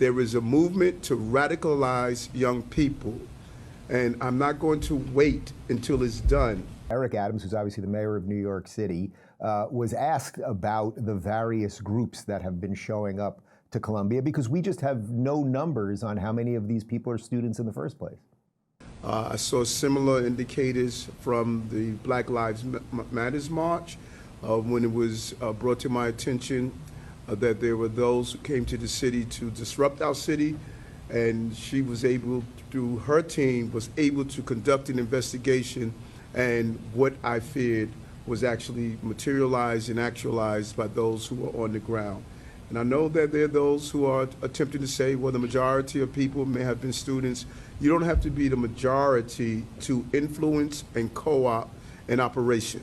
there is a movement to radicalize young people, and I'm not going to wait until it's done. Eric Adams, who's obviously the mayor of New York City, was asked about the various groups that have been showing up to Columbia, because we just have no numbers on how many of these people are students in the first place. I saw similar indicators from the Black Lives Matters march when it was brought to my attention that there were those who came to the city to disrupt our city, and she was able, through her team, was able to conduct an investigation, and what I feared was actually materialized and actualized by those who were on the ground. And I know that there are those who are attempting to say, well, the majority of people may have been students. You don't have to be the majority to influence and co-op an operation.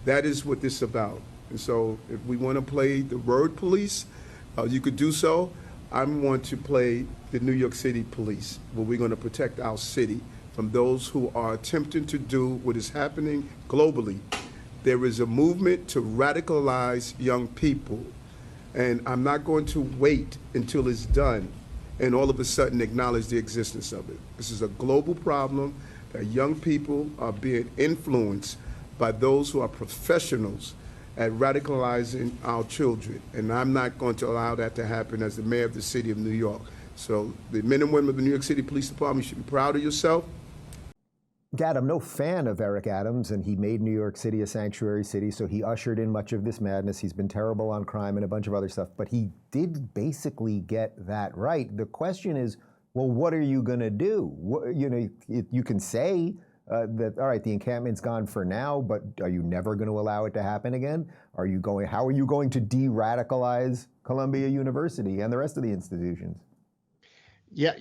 That is what this is about. And so if we want to play the word police, you could do so. I want to play the New York City police, where we're going to protect our city from those who are attempting to do what is happening globally. There is a movement to radicalize young people, and I'm not going to wait until it's done and all of a sudden acknowledge the existence of it. This is a global problem that young people are being influenced by those who are professionals at radicalizing our children, and I'm not going to allow that to happen as the mayor of the city of New York. So the men and women of the New York City Police Department, you should be proud of yourself. Gad, I'm no fan of Eric Adams, and he made New York City a sanctuary city, so he ushered in much of this madness. He's been terrible on crime and a bunch of other stuff, but he did basically get that right. The question is, well, what are you going to do? You can say that, all right, the encampment's gone for now, but are you never going to allow it to happen again? How are you going to de-radicalize Columbia University and the rest of the institutions? Yeah,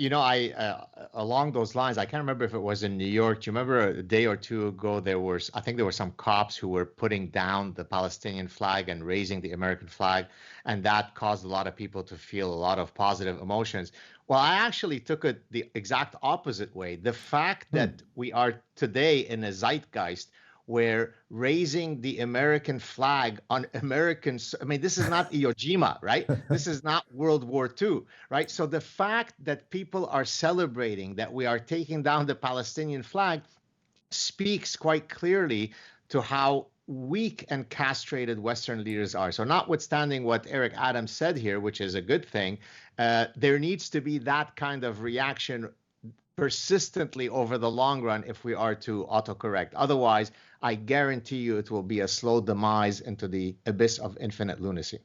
along those lines, I can't remember if it was in New York. Do you remember a day or two ago, I think there were some cops who were putting down the Palestinian flag and raising the American flag, and that caused a lot of people to feel a lot of positive emotions. Well, I actually took it the exact opposite way. The fact that we are today in a zeitgeist where raising the American flag on Americans, I mean, this is not Iwo Jima, right? This is not World War II, right? So the fact that people are celebrating that we are taking down the Palestinian flag speaks quite clearly to how weak and castrated Western leaders are. So notwithstanding what Eric Adams said here, which is a good thing, there needs to be that kind of reaction persistently over the long run if we are to autocorrect. Otherwise, I guarantee you it will be a slow demise into the abyss of infinite lunacy.